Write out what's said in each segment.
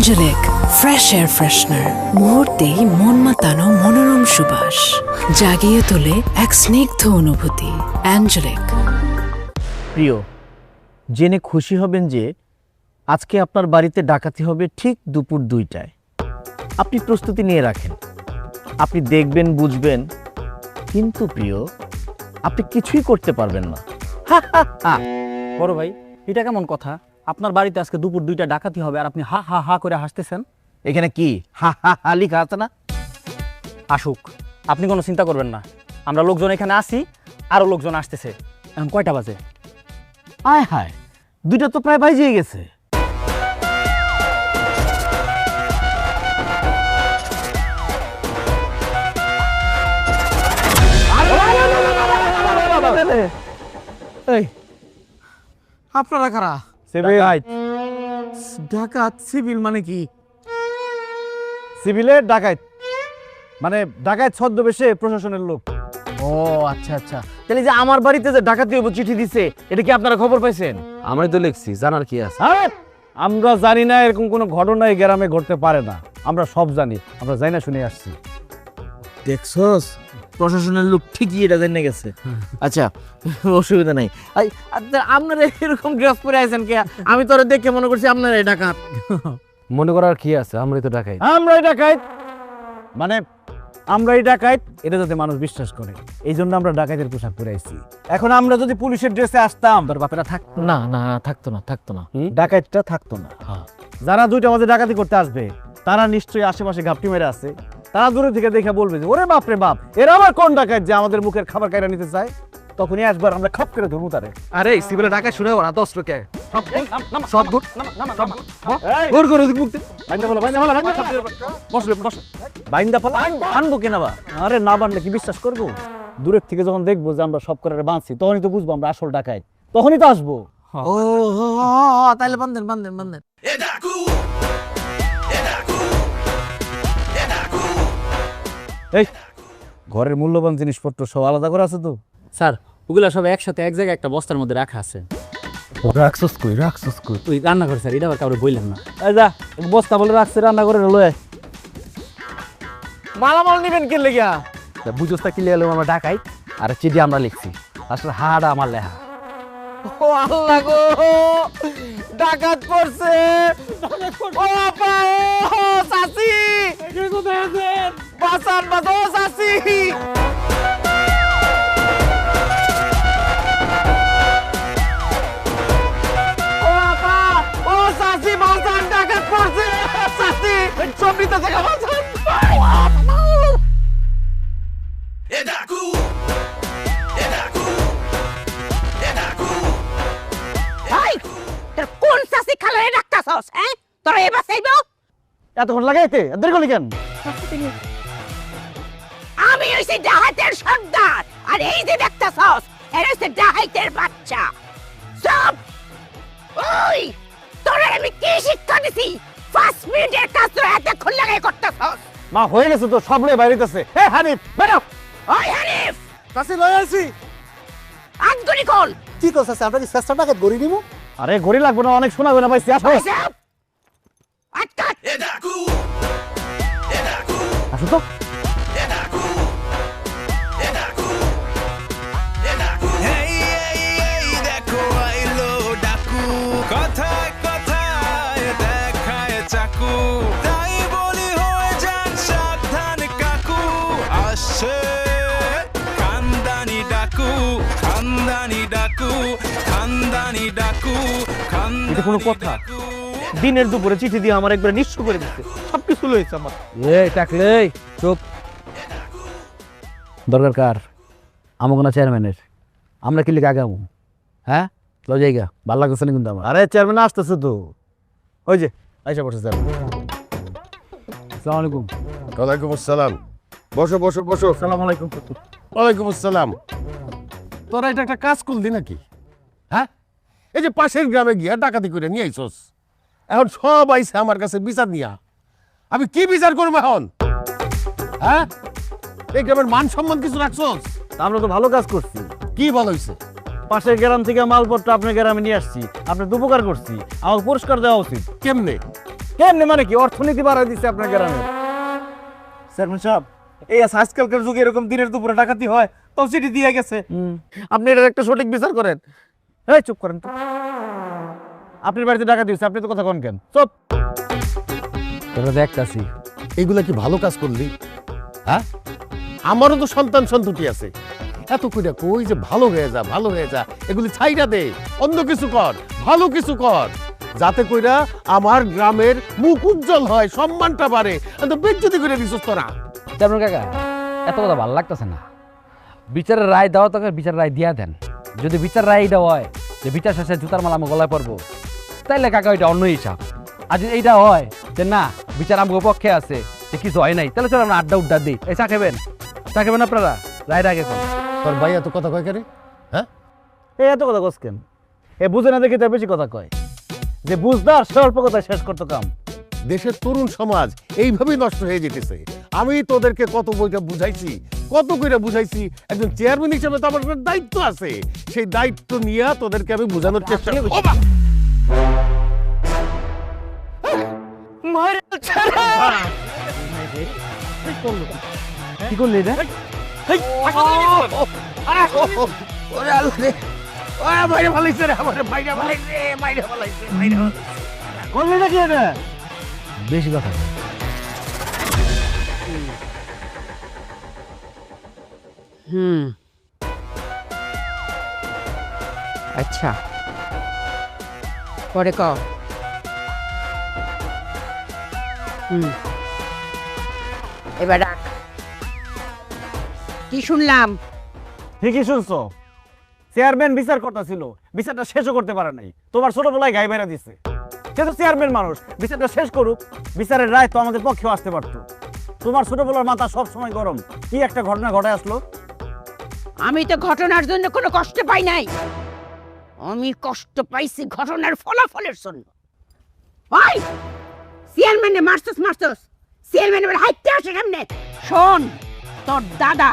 অ্যাঞ্জেলিক fresh air freshener, মুহূর্তেই মন মাতানো মনোরম সুবাস, জাগিয়ে তোলে এক স্নিগ্ধ অনুভূতি। অ্যাঞ্জেলিক। প্রিয়, জেনে খুশি হবেন যে আজকে আপনার বাড়িতে ডাকাতি হবে ঠিক দুপুর 2টায়। আপনি প্রস্তুতি নিয়ে রাখেন, আপনি দেখবেন, বুঝবেন, কিন্তু প্রিয়, আপনি কিছুই করতে পারবেন না। বড় ভাই, এটা কেমন কথা? আপনার বাড়িতে আজকে দুপুর 2টা ডাকাতি হবে আর আপনি হা হা হা করে হাসতেছেন। এখানে কি হা হা হা লেখা আছে না? আসুক, আপনি কোনো চিন্তা করবেন না। আমরা লোকজন এখানে আসি, আরো লোকজন আসতেছে। এখন কয়টা বাজে? আয় হায়, 2টা তো প্রায় বাজিয়ে গেছে। এই আপনারা কারা? ডাকাত সিভিল মানে কি? সিভিলের ডাকাত মানে ডাকাত ছদ্মবেশে প্রশাসনের লোক। ও আচ্ছা আচ্ছা, তাহলে যে আমার বাড়িতে যে ডাকাতি হইব চিঠি দিছে, এটা কি আপনারা খবর পাইছেন? আমরাই তো লিখছি, জানার কি আছে? আরে আমরা জানি না এরকম কোনো ঘটনা এই গ্রামে ঘটতে পারে না। আমরা সব জানি, আমরা জানি না শুনে আসছি। দেখছস, প্রশাসনের লোক ঠিকই এটা জেনে গেছে। আচ্ছা, অসুবিধা নাই। আপনারা এরকম ড্রেস পরে আছেন কে? আমি তোরা দেখে মনে করছি আপনারা এই ডাকাত। মনে করার কি আছে? আমরাই তো ডাকাই। আমরাই ডাকাত মানে আমরাই ডাকাত, এটা যাতে মানুষ বিশ্বাস করে, এই জন্য আমরা ডাকাতের পোশাক পরে আইছি। এখন আমরা যদি পুলিশের ড্রেসে আসতাম, তোর বাপেরা থাকতো না না, থাকতো না, থাকতো না। ডাকাতটা থাকতো না। যারা 2টা বাজে ডাকাতি করতে আসবে, তারা নিশ্চয়ই আশেপাশে ঘাপটি মেরে আছে। তারা দূরে থেকে দেখে বলবে যে ওরে বাপ রে বাপ, এরা আবার কোন ডাকাত যে আমাদের মুখের খাবার কাইরা নিতে চায়। তখনই একবার আমরা খপ করে ধরবো তারে। আরে সিভিলে ডাকাই শুনে না, 10 কে সব গুড গুড করে মুক্তি বাইন্দা ফেলা, বাইন্দা ফেলা আনবো কেনা বা? আরে না বানলে কি বিশ্বাস করবো? দূরের থেকে যখন দেখবো যে আমরা সব করে বাঁধছি, তখনই তো বুঝবো আমরা আসল ডাকাত, তখনই তো আসবো। ও তাইলে বান্ধেন বান্ধেন বান্ধেন। এই ঘরের মূল্যবান জিনিসপত্র সব আলাদা করে আছে তো? স্যার, ওগুলা সব একসাথে এক জায়গায় একটা বস্তার মধ্যে রাখা আছে। রাখছস কই? ওই রান্না করে স্যার, এটা আবার কাউরে বললেন না। এই যা, বস্তা বলে রাখছে, রান্না করে লয়ে মালামাল নিবেন কে লেগা? বুঝোস তা কি লেলো? আমরা ডাকাই আর চিঠি আমরা লিখছি, আসলে হাড়া আমার লেখা। ও আল্লাহ গো, ডাকাত পড়ছে! ও আপা, ও চাচি, কোথায় আছেন? বাঁচান বাঁচান, ও চাচি! ও আপা, ও চাচি, বাঁচান, ডাকাত পড়ছে! চাচি, সব নিতে থেকে বাঁচান! কোন চাষি খালে ডাক্তারছস? হ্যাঁ, তোরা এবার চাইব? এতক্ষণ লাগাইতে দেরি করলি কেন? আমি হইছি ডাহাতের সর্দার, আর এই যে ডাক্তারছস, এর হইছে ডাহাতের বাচ্চা। সব ওই তোরা আমি কি শিক্ষা দিছি? 5 মিনিটের কাজ তোরা এতক্ষণ লাগাই করতেছস। মা হয়ে গেছে তো, সব লয়ে বাইরেতেছে। হে হানিফ, বেরো! ওই হানিফ, কাছে লয়ে আসি। আঙ্গুরি কল। কি কইছস? আমরা কি চেষ্টা ডাকাত গড়ি নিমু? আরে ঘড়ি লাগবে না, অনেক শোনাবে না পাইছি। আসো আটকা আসো তো। কথায় কথায় দেখায় চাকু, তাই বলি হয়ে যান সাবধান কাকু। আসছে খানদানি ডাকু, খানদানি ডাকু, খানদানি ডাকু, এটা কোনো কথা? দিনের দুপুরে চিঠি দিয়ে আমার একবার নিঃস্ব করে দিচ্ছে, সবকিছু লয়েছে আমার। এই টাকলে চুপ। দরকার কার? আমাকে না চেয়ারম্যানের? আমরা কি লিখে আগামু? হ্যাঁ, লো জায়গা ভাল লাগছে না কিন্তু আমার। আরে চেয়ারম্যান আসতেছে তো, ওই যে আইসা পড়ছে স্যার। আসসালামু আলাইকুম। ওয়ালাইকুম আসসালাম। বসো বসো বসো। আসসালামু আলাইকুম। ওয়ালাইকুম আসসালাম। তোরা এটা একটা কাজ করলি নাকি? হ্যাঁ, এই যে পাশের গ্রামে গিয়া ডাকাতি করে নিয়ে আইসস, এখন সব আইসে আমার কাছে বিচার নিয়া। আমি কি বিচার করবো এখন? হ্যাঁ, এই গ্রামের মান সম্মান কিছু রাখছস? আমরা তো ভালো কাজ করছি। কি ভালো হইছে? পাশের গ্রাম থেকে মালপত্র আপনার গ্রামে নিয়ে আসছি, আপনার তো উপকার করছি, আমাকে পুরস্কার দেওয়া উচিত। কেমনে? কেমনে মানে কি অর্থনীতি বাড়াই দিচ্ছে আপনার গ্রামে? চেয়ারম্যান সাহেব, এই আজকালকার যুগে এরকম দিনের দুপুরে ডাকাতি হয়, তো চিঠি দিয়ে গেছে। আপনি এটার একটা সঠিক বিচার করেন। এই চুপ করেন তো। আপনার বাড়িতে ডাকাতি হচ্ছে, আপনি তো কথা কোন কেন? চুপ। তোরা দেখতাছি এগুলা কি ভালো কাজ করলি? হ্যাঁ, আমারও তো সন্তান সন্ততি আছে। এত কইরা কই যে ভালো হয়ে যা, ভালো হয়ে যা, এগুলি ছাইরা দে, অন্য কিছু কর, ভালো কিছু কর, যাতে কইরা আমার গ্রামের মুখ উজ্জ্বল হয়, সম্মানটা বাড়ে। তো বেজ্জতি করে দিছস তোরা। চেয়ারম্যান কাকা, এত কথা ভালো লাগতেছে না। বিচারের রায় দেওয়া তোকে বিচার রায় দিয়া দেন। যদি বিচার রায় এটা হয় যে বিচার শেষে জুতার মালা আমার গলায় পড়বো, তাইলে কাকা ওইটা অন্য হিসাব। আর যদি এইটা হয় যে না বিচার আমার পক্ষে আছে, যে কিছু হয় নাই, তাহলে চলো আমরা আড্ডা উড্ডা দিই। এই চা খাবেন? চা খাবেন আপনারা? রায় আগে কোন তোর ভাই এত কথা কয় কেন? হ্যাঁ, এই এত কথা কস কেন? এ বুঝে না দেখে তো বেশি কথা কয়। যে বুঝদার সে অল্প কথা শেষ করতো কাম। দেশের তরুণ সমাজ এইভাবেই নষ্ট হয়ে যেতেছে। আমি তোদেরকে কত বইটা বুঝাইছি, কত কইরা বুঝাইছি। একজন চেয়ারম্যান হিসেবে তো আমার একটা দায়িত্ব আছে। সেই দায়িত্ব নিয়ে তোদেরকে আমি বোঝানোর চেষ্টা করছি। কি করলি রে? করলি নাকি এটা? বেশি কথা না। আচ্ছা, পরে ক। এবার রাখ। কি শুনলাম? ঠিকই শুনছো, চেয়ারম্যান বিচার করতেছিল, বিচারটা শেষও করতে পারে নাই। তোমার ছোট বেলায় গায়ে বেড়া দিচ্ছে। সে তো চেয়ারম্যান মানুষ, বিচারটা শেষ করুক। বিচারের রায় তো আমাদের পক্ষেও আসতে পারতো। তোমার ছোটবেলার মাথা সব সময় গরম। কি একটা ঘটনা ঘটে আসলো। আমি তো ঘটনার জন্য কোনো কষ্ট পাই নাই, আমি কষ্ট পাইছি ঘটনার ফলাফলের জন্য। ওই চেয়ারম্যানে মারছস, চেয়ারম্যান এবার হাইটে আসে কেমনে? শোন, তোর দাদা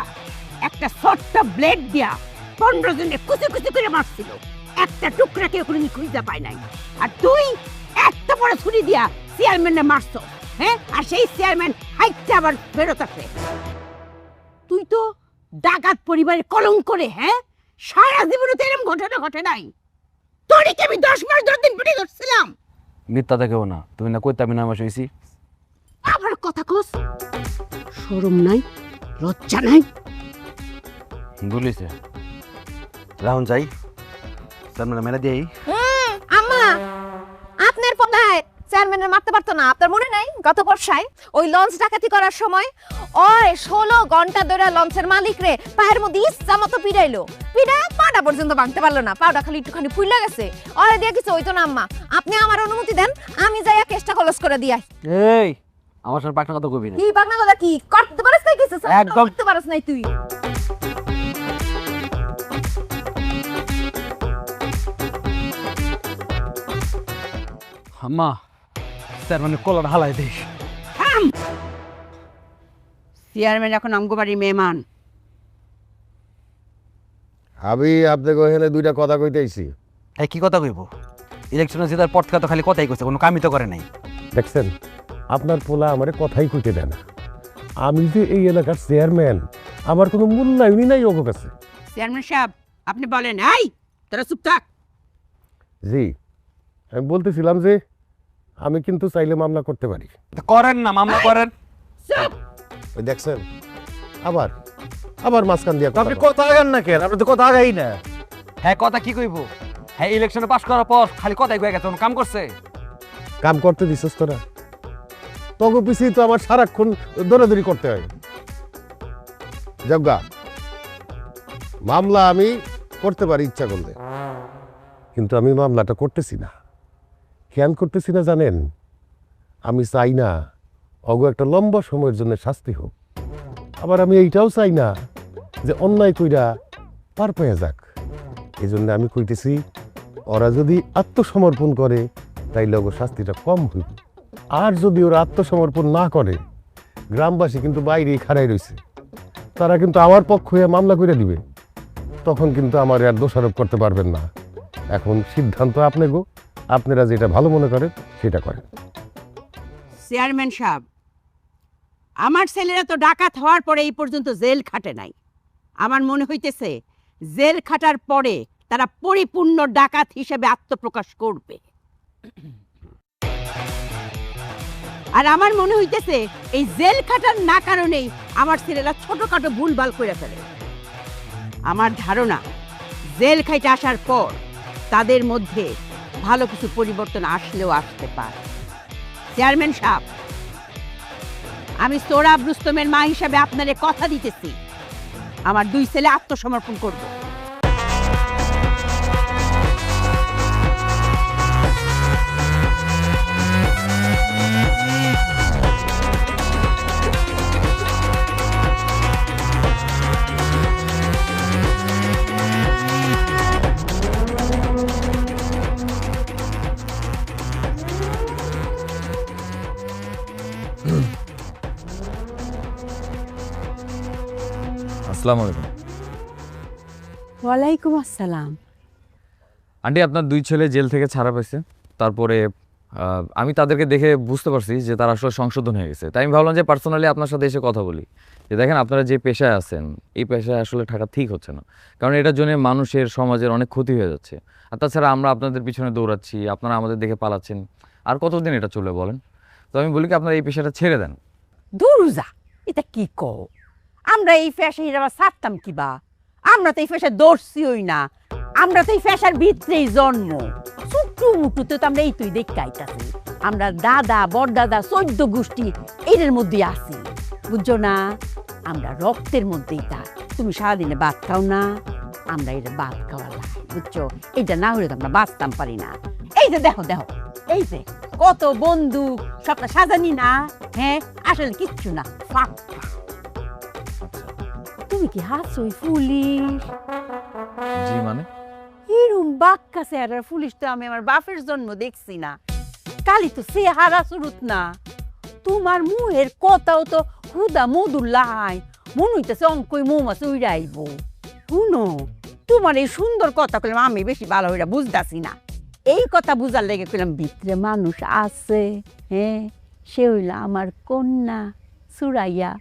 একটা ছোট্ট ব্লেড দিয়া 15 জনের কুচি কুচি করে মারছিল, একটা টুকরা কেউ কোনোদিন খুঁজে পায় নাই। আর তুই একটা বড় ছুরি দিয়া চেয়ারম্যানে মারছস, হ্যাঁ? আর সেই চেয়ারম্যান হাইটে আবার বেরোত আসে। তুই তো ডাকাত পরিবারের কলঙ্ক করে, হ্যাঁ? সারা জীবনে তো এরকম ঘটনা ঘটে নাই। তোরে কি আমি 10 মাস 10 দিন পেটে ধরছিলাম? মিথ্যা দেখেও না, তুমি না কইতে আমি না আমার হইছি। আবার কথা কস, শরম নাই, লজ্জা নাই? বলিছে রাহুল যাই চেয়ারম্যান মেরে দিই। আম্মা, আপনার পদায় চেয়ারম্যানের মারতে পারতো না? আপনার মনে নাই গত বর্ষায় ওই লঞ্চ ডাকাতি করার সময় ওই 16 ঘন্টা ধরে লঞ্চের মালিক রে পায়ের মধ্যে ইচ্ছা মতো পিড়াইলো, পিড়া পাটা পর্যন্ত ভাঙতে পারলো না, পাউডা খালি একটুখানি ফুইলা গেছে। ওরে দিয়ে কিছু হইতো না আম্মা, আপনি আমার অনুমতি দেন, আমি যাইয়া কেসটা খলস করে দিয়াই। এই আমার সাথে পাকনা কথা কবি না। কি বাগনা কথা? কি করতে পারিস নাই? কিছু একদম করতে পারিস নাই তুই। আম্মা চেয়ারম্যানের কলার হালাই দিস। থাম! চেয়ারম্যান এখন আমগোবাড়ির মেহমান। আমি আপনাকে ওখানে দুইটা কথা কইতে আইছি। এই কি কথা কইব? ইলেকশনে জেতার পর থেকে তো খালি কথাই কইছে, কোনো কামই তো করে নাই। দেখছেন, আপনার পোলা আমারে কথাই কইতে দেয় না। আমি যে এই এলাকার চেয়ারম্যান, আমার কোনো মূল্যায়নই নাই ওর কাছে। চেয়ারম্যান সাহেব, আপনি বলেন। এই তোরা চুপ থাক। জি, আমি বলতেছিলাম যে আমি কিন্তু চাইলে মামলা করতে পারি। করেন না, মামলা করেন। চুপ! ওই দেখছেন, আবার আবার মাঝখান দিয়ে আপনি কথা আগান না কেন? আপনি তো কথা আগাই না। হ্যাঁ কথা কি কইব? হ্যাঁ ইলেকশনে পাস করার পর খালি কথাই কয়ে গেছে, কোনো কাম করছে? কাম করতে দিছিস তোরা? তগো পিছিয়ে তো আমার সারাক্ষণ দৌড়াদৌড়ি করতে হয়। যজ্ঞা মামলা আমি করতে পারি ইচ্ছা করলে, কিন্তু আমি মামলাটা করতেছি না। কেন করতেছি না জানেন? আমি চাই না অগো একটা লম্বা সময়ের জন্য শাস্তি হোক। আবার আমি এইটাও চাই না যে অন্যায় কইরা পার পেয়ে যাক। এই জন্য আমি কইতেছি, ওরা যদি আত্মসমর্পণ করে তাইলে ওগো শাস্তিটা কম হইবে। আর যদি ওরা আত্মসমর্পণ না করে, গ্রামবাসী কিন্তু বাইরেই খাড়াই রয়েছে, তারা কিন্তু আমার পক্ষ হয়ে মামলা করে দিবে। তখন কিন্তু আমার আর দোষারোপ করতে পারবেন না। এখন সিদ্ধান্ত আপনি গো, আপনারা যেটা ভালো মনে করেন সেটা করেন। চেয়ারম্যান সাহেব, আমার ছেলেরা তো ডাকাত হওয়ার পরে এই পর্যন্ত জেল খাটে নাই। আমার মনে হইতেছে জেল খাটার পরে তারা পরিপূর্ণ ডাকাত হিসেবে আত্মপ্রকাশ করবে। আর আমার মনে হইতেছে এই জেল খাটার না কারণেই আমার ছেলেরা ছোটখাটো ভুলভাল করে ফেলে। আমার ধারণা জেল খাইতে আসার পর তাদের মধ্যে ভালো কিছু পরিবর্তন আসলেও আসতে পারে। চেয়ারম্যান সাহেব, আমি সোহরাব রুস্তমের মা হিসাবে আপনারে কথা দিতেছি, আমার 2 ছেলে আত্মসমর্পণ করব। আসসালামু আলাইকুম। ওয়ালাইকুম আসসালাম। আন্টি, আপনার 2 ছেলে জেল থেকে ছাড়া পাইছে। তারপরে আমি তাদেরকে দেখে বুঝতে পারছি যে তারা আসলে সংশোধন হয়ে গেছে। তাই আমি ভাবলাম যে পার্সোনালি আপনার সাথে এসে কথা বলি, যে দেখেন আপনারা যে পেশায় আছেন এই পেশায় আসলে থাকা ঠিক হচ্ছে না, কারণ এটার জন্য মানুষের সমাজের অনেক ক্ষতি হয়ে যাচ্ছে। আর তাছাড়া আমরা আপনাদের পিছনে দৌড়াচ্ছি, আপনারা আমাদের দেখে পালাচ্ছেন, আর কতদিন এটা চলবে বলেন? তো আমি বলি কি আপনারা এই পেশাটা ছেড়ে দেন। দুরুজা, এটা কি কও? আমরা এই ফ্যাশন হিসাবে ছাড়তাম কিবা? আমরা তো এই ফ্যাশন দর্শিই না, আমরা তো এই ফ্যাশন ভিতরেই জন্ম। ছোট্ট মুটুতে তো আমরা এই তুই দেখতে আইতাছি। আমরা দাদা বড়দাদা 14 গোষ্ঠী এর মধ্যে আছি, বুঝছো না? আমরা রক্তের মধ্যেই তা। তুমি সারাদিনে ভাত খাও না, আমরা এটা ভাত খাওয়া লাগে, বুঝছো? এটা না হলে তো আমরা বাঁচতাম পারি না। এই যে দেখো দেখো, এই যে কত বন্দুক, সবটা সাজানি না? হ্যাঁ, আসলে কিচ্ছু না, ফাঁকা। তুমি কি হাসোই পুলিশ? জি মানে? এরম বাক্কা চেহারার পুলিশ তো আমি আমার বাপের জন্ম দেখছি না। কালি তো চেহারা সুরত না, তোমার মুহের কথাও তো হুদা মধুল্লাই, মনে হইতেছে অঙ্কই মৌমাছি উড়ে আইব। শুনো, তোমার এই সুন্দর কথা কইলাম আমি বেশি ভালো হইরা বুঝতাছি না। এই কথা বুঝার লেগে কইলাম ভিতরে মানুষ আছে। হ্যাঁ, সে হইলা আমার কন্যা সুরাইয়া।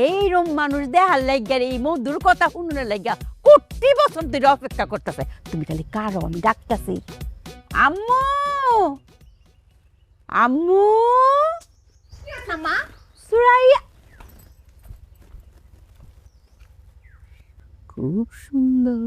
এইরম মানুষ দেখার লাগিয়া এই মধুর কথা শুনুনের লাগিয়া কোটি বছর ধরে অপেক্ষা করতেছে। তুমি খালি কারো, আমি ডাকতেছি। আম্মু, আম্মু, মা, সুরাইয়া। খুব সুন্দর।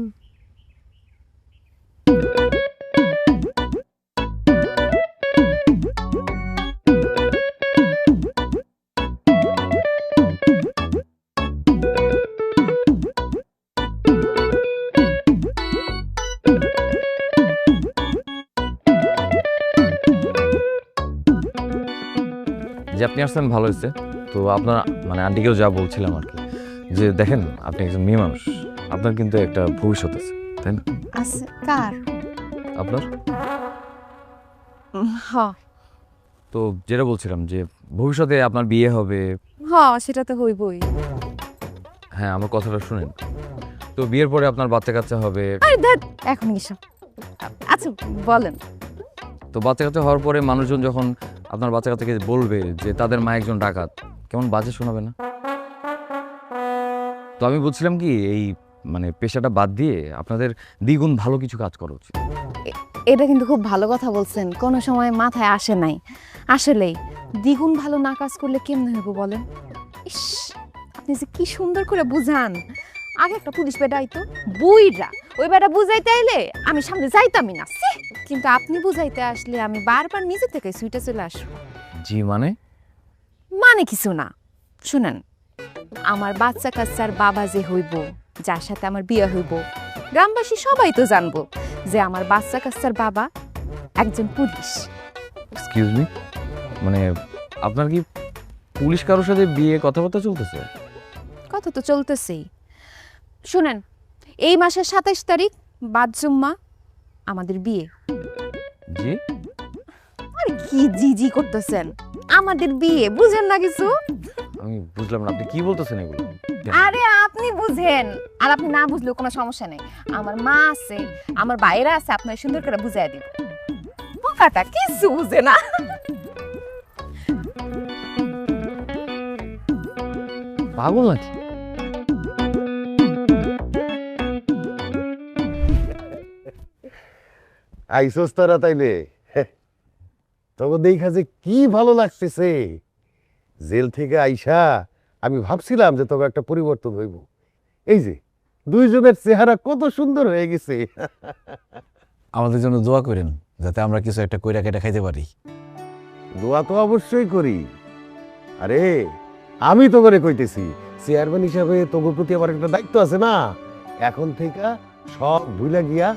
যে আপনি আসছেন ভালো হয়েছে। তো আপনার মানে আন্টিকেও যা বলছিলাম আর কি, যে দেখেন আপনি একজন মেয়ে মানুষ, আপনার কিন্তু একটা ভবিষ্যৎ আছে, তাই না? আছে কার? আপনার। হ তো যেটা বলছিলাম যে ভবিষ্যতে আপনার বিয়ে হবে। হ, সেটা তো হইবই। হ্যাঁ, আমার কথাটা শুনেন। তো বিয়ের পরে আপনার বাচ্চা কাচ্চা হবে। আরে ধ্যাৎ, এখন কিসব? আচ্ছা বলেন। তো বাচ্চা কাচ্চা হওয়ার পরে মানুষজন যখন আপনার বাচ্চা কাচ্চাকে বলবে যে তাদের মা একজন ডাকাত, কেমন বাজে শোনাবে না? তো আমি বলছিলাম কি, এই মানে পেশাটা বাদ দিয়ে আপনাদের দ্বিগুণ ভালো কিছু কাজ করা উচিত। এটা কিন্তু খুব ভালো কথা বলছেন, কোনো সময় মাথায় আসে নাই। আসলেই দ্বিগুণ ভালো না কাজ করলে কেমনে হইব বলেন? ইস, আপনি যে কি সুন্দর করে বুঝান। আগে একটা পুলিশ বেটা আইতো, বুইরা ওই বেটা বুঝাইতে আইলে আমি সামনে যাইতামই না। কিন্তু আপনি বুঝাইতে আসলে আমি বারবার নিজে থেকে সুইটে চলে আসবো। জি মানে? মানে কিছু না, শুনেন, আমার বাচ্চা কাচ্চার বাবা যে হইব, যার সাথে আমার বিয়ে হইব, গ্রামবাসী সবাই তো জানবো যে আমার বাচ্চা কাচ্চার বাবা একজন পুলিশ। এক্সকিউজ মি, মানে আপনার কি পুলিশ কারোর সাথে বিয়ে কথাবার্তা চলতেছে? কথা তো চলতেছেই। শুনেন, এই মাসের 27 তারিখ বাদ জুম্মা আমাদের বিয়ে। জি? আরে কি জি জি করতেছেন? আমাদের বিয়ে, বুঝেন না কিছু? আমি বুঝলাম না, আপনি কি বলতেছেন এগুলো? আরে আপনি বুঝেন, আর আপনি না বুঝলেও কোনো সমস্যা নেই। আমার মা আছে, আমার ভাইরা আছে, আপনার সুন্দর করে বুঝাই দিব। বোকাটা কিছু বুঝে না। পাগল নাকি? আইসোস তারা তাইলে তবে দেখা যে কি ভালো লাগতেছে। জেল থেকে আইসা আমি ভাবছিলাম যে তোকে একটা পরিবর্তন হইব। এই যে দুইজনের চেহারা কত সুন্দর হয়ে গেছে। আমাদের জন্য দোয়া করেন যাতে আমরা কিছু একটা কইরা কেটে খাইতে পারি। দোয়া তো অবশ্যই করি। আরে আমি তো করে কইতেছি, চেয়ারম্যান হিসাবে তোর প্রতি আমার একটা দায়িত্ব আছে না। এখন থেকে সব ভুলে গিয়া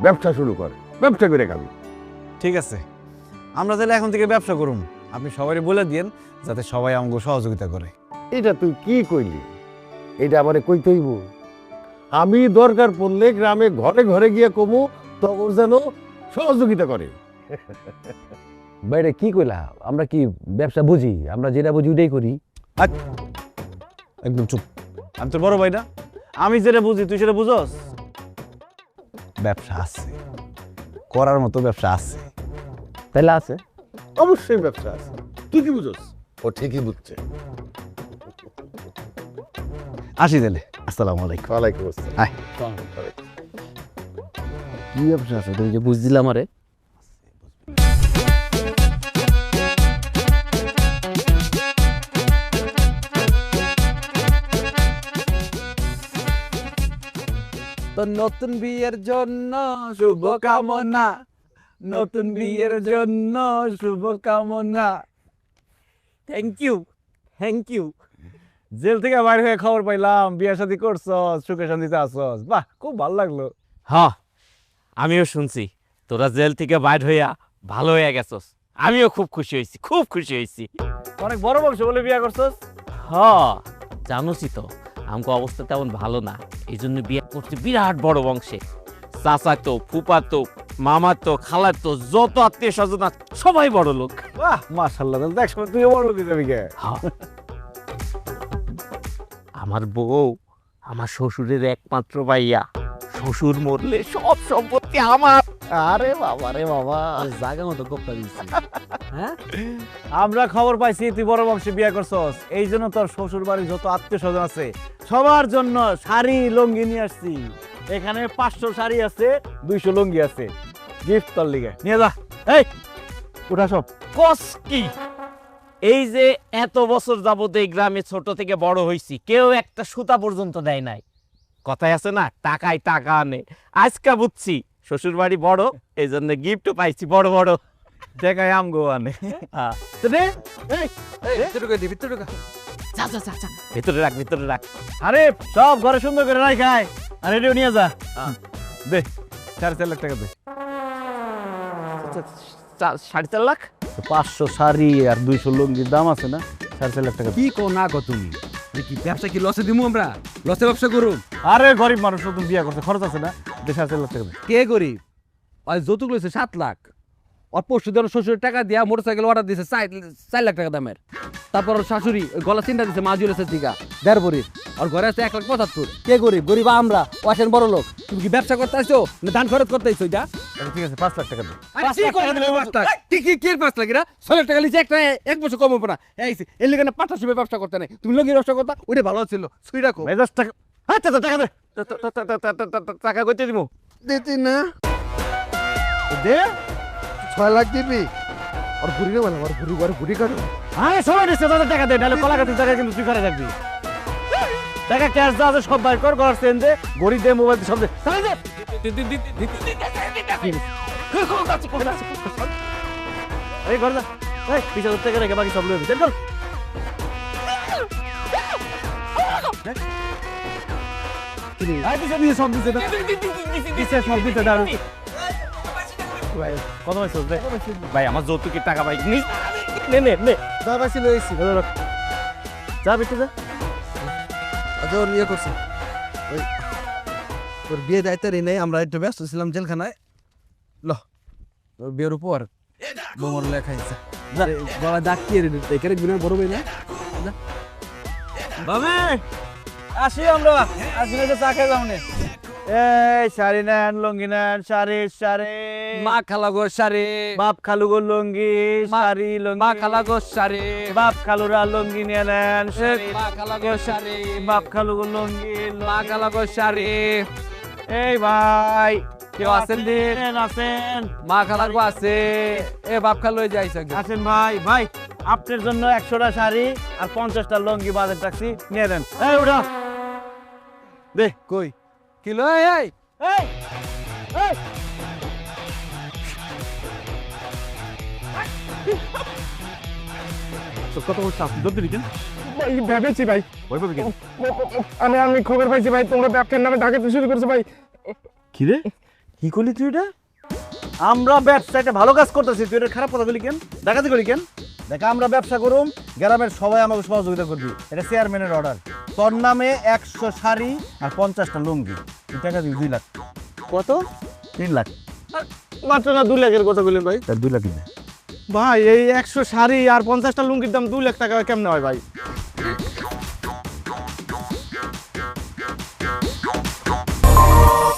ব্যবসা শুরু কর, ব্যবসা করে খাবি। ঠিক আছে, আমরা তাহলে এখন থেকে ব্যবসা করুম। আপনি সবাই বলে দিয়েন যাতে সবাই আমাকে সহযোগিতা করে। এটা তুই কি কইলি? এটা আমারে কইতে হইব? আমি দরকার পড়লে গ্রামে ঘরে ঘরে গিয়া কমু, তখন যেন সহযোগিতা করে। বাইরে কি কইলা? আমরা কি ব্যবসা বুঝি? আমরা যেটা বুঝি ওটাই করি। একদম চুপ। আমি তোর বড় ভাই না, আমি যেটা বুঝি তুই সেটা বুঝস? ব্যবসা আছে, করার মতো ব্যবসা আছে। তাইলে আছে? অবশ্যই ব্যবসা আছে। তুই কি বুঝস? ও ঠিকই বুঝছে। আসি তাহলে, আসসালামু আলাইকুম। ওয়ালাইকুম আসসালাম। আয়। কি ব্যবসা আছে তুমি যে বুঝ দিলাম আরে? তো নতুন বিয়ের জন্য শুভ কামনা, নতুন বিয়ের জন্য শুভ কামনা। Thank you, thank you. জেল থেকে বাইর হয়ে খবর পাইলাম বিয়ে শাদী করছস, সুখে শান্তিতে আসছস। বাহ, খুব ভালো লাগলো। হ্যাঁ, আমিও শুনছি তোরা জেল থেকে বাইর হইয়া ভালো হইয়া গেছস। আমিও খুব খুশি হয়েছি, খুব খুশি হয়েছি। অনেক বড় বংশ বলে বিয়ে করছস। হ্যাঁ, জানোসই তো আমাকে অবস্থা তেমন ভালো না, এই জন্য বিয়ে করছি বিরাট বড় বংশে। চাচাতো, ফুপাতো, মামাতো, খালাতো, যত আত্মীয় স্বজন সবাই বড় লোক। বাহ, মাশাআল্লাহ। তাহলে দেখ সময় তুইও বড় লোক যাবি কে? আমার বউ আমার শ্বশুরের একমাত্র ভাইয়া। শ্বশুর মরলে সব সম্পত্তি আমার। আরে বাবা রে বাবা, জায়গা মতো গোপ্তা দিচ্ছি। হ্যাঁ, আমরা খবর পাইছি তুই বড় বংশে বিয়ে করছস। এই জন্য তোর শ্বশুর বাড়ির যত আত্মীয় স্বজন আছে সবার জন্য শাড়ি লুঙ্গি নিয়ে আসছি। এখানে 500 শাড়ি আছে, 200 লুঙ্গি আছে। গিফট তোর লিগে নিয়ে যা। এই উঠা সব। কস কি? এই যে এত বছর যাবত এই গ্রামে ছোট থেকে বড় হইছি, কেউ একটা সুতা পর্যন্ত দেয় নাই। কথায় আছে না, টাকায় টাকা আনে। আজকে বুঝছি শ্বশুর বাড়ি বড়, এই জন্য গিফটও পাইছি বড় বড়। দেখায় আম গো আনে। তো দে, এই, যা যা যা যা, ভেতরে রাখ, ভেতরে রাখ। আরে সব ঘরে সুন্দর করে নাই খায়। আর এটাও নিয়ে যা। দে 4.5 লাখ টাকা দে। 4.5 লাখ? 500 শাড়ি আর 200 লুঙ্গির দাম আছে না? 4.5 লাখ টাকা। কি কো না কো তুমি? কি ব্যবসা কি লসে দিমু আমরা? লসে ব্যবসা করুম? আরে গরিব মানুষ, নতুন বিয়ে করতে খরচ আছে না? 4.5 লাখ টাকা দে। কে গরিব? ওই যৌতুক লইছে 7 লাখ। ওর পরশু দিন শ্বশুরের টাকা দিয়া মোটরসাইকেল অর্ডার দিছে 4 লাখ টাকা দামের। তারপর ওর শাশুড়ি ওই গলা চিন্তা দিছে মাজুলেছে দিঘা 1.5 ভরি। আর ঘরে আছে 1,75,000। কে গরিব? গরিব আমরা, ও আসেন বড় লোক। তুমি কি ব্যবসা করতে আসছো না ধান খরচ করতে আসছো? এটা ঠিক আছে, 5 লাখ টাকা দে। 5 লাখ টাকা দিলে 5 লাখ। কি 5 লাখ? এরা 6 লাখ টাকা লিছে একটা, এক বছর কম হবে না। এইছে এর লিগে না পার্টনারশিপে ব্যবসা করতে নাই। তুমি লগি ব্যবসা করতা, ওইটা ভালো ছিল। সুই রাখো। মেজাজ টাকা। আচ্ছা টাকা দে। টাকা কইতে দিমু? দিতি না দে। 6 লাখ দিবি? আর ঘুরি না মানে আর ঘুরি কাটো। আরে সবাই দিছে, তাদের টাকা দে, নাহলে কলা গাছের টাকা কিন্তু তুই করে থাকবি। টাকা ক্যাশ দাও, সব বাইর কর, ঘর সেন দে, ঘড়ি দে, মোবাইল দে, সব দে। টাকা দে। এই ঘর যা। এই 20,000 টাকা রেখে বাকি সব লইবি। চল চল। আই দিছে দিছে সব দিছে। দিছে সব দিছে দাঁড়া। ভাই কত হইছে দে? ভাই আমার যৌতুকের টাকা ভাই নে নে নে। দা বাসি লইছি। যা বিটে যা। আজ ওর নিয়ে করছে ওই তোর বিয়ে দায়িত্ব নেই। আমরা একটু ব্যস্ত ছিলাম জেলখানায়। ল তোর বিয়ের উপর বোমর লেখাইছে। গলা ডাকিয়ে রে, এখানে গুনে বড় ভাই না? বাবে আসি আমরা। আজকে চা খেয়ে যাও নে। এই শাড়ি নেন, লুঙ্গি নেন, শাড়ি শাড়ি। মা খালা গো শাড়ি, বাপ খালু গো লুঙ্গি, শাড়ি লুঙ্গি। মা খালা গো শাড়ি, বাপ খালুরা লুঙ্গি নিয়ে নেন, শাড়ি। মা খালা গো শাড়ি, বাপ খালু গো লুঙ্গি, মা খালা গো শাড়ি। এই ভাই কেউ আছেন দিন? আছেন মা খালা গো আছে, এ বাপ খালো যাইছে। আছেন ভাই। ভাই আপনার জন্য 100টা শাড়ি আর 50টা লুঙ্গি বাজার টাক্সি নিয়ে দেন। এই উঠা দে। কই কিলো এই এই এই কত বলছো আপনি দৌড় দিলেন? ভেবেছি ভাই। ওই ভাবে কেন? আমি খবর পাইছি ভাই, তোমরা ব্যবসার নামে ডাকাতি শুরু করছো ভাই। কি রে, কি করলি তুই এটা? আমরা ব্যবসাটা ভালো কাজ করতেছি, তুই এটা খারাপ কথা বলি কেন? ডাকাতি করি কেন? দেখ আমরা ব্যবসা করুম, গ্রামের সবাই আমাকে সহযোগিতা করবি। এটা চেয়ারম্যানের অর্ডার। তোর নামে 100 শাড়ি আর 50টা লুঙ্গি। তুই টাকা দিবি 2 লাখ। কত? 3 লাখ। মাত্র না 2 লাখের কথা বললেন ভাই? 2 লাখ দিবে ভাই। এই 100 শাড়ি আর 50টা লুঙ্গির দাম 2 লাখ টাকা কেমনে হয় ভাই?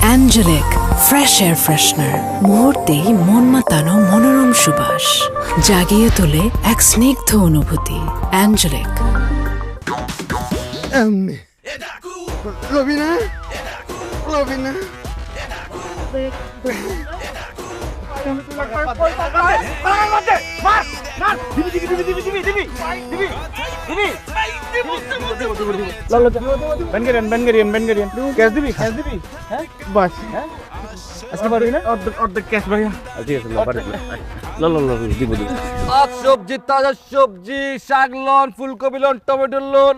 অ্যাঞ্জেলিক ফ্রেশ এয়ার ফ্রেশনার, মুহূর্তেই মন মাতানো মনোরম সুবাস, জাগিয়ে তোলে এক স্নিগ্ধ অনুভূতি। অ্যাঞ্জেলিক। রবিনা, রবিনা, সবজি, তাজা সবজি, শাক লন, ফুলকপি লন, টমেটো লন।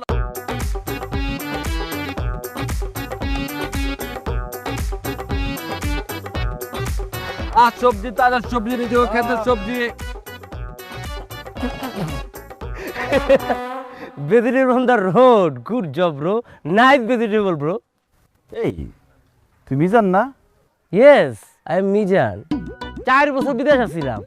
আর সবজি, তাজা সবজি নিতে হবে, খেতের সবজি। Vegetable on the road. Good job, bro. Nice vegetable, bro. এই তুই মিজান না? Yes, I am Mijan. 4 বছর বিদেশ আছিলাম,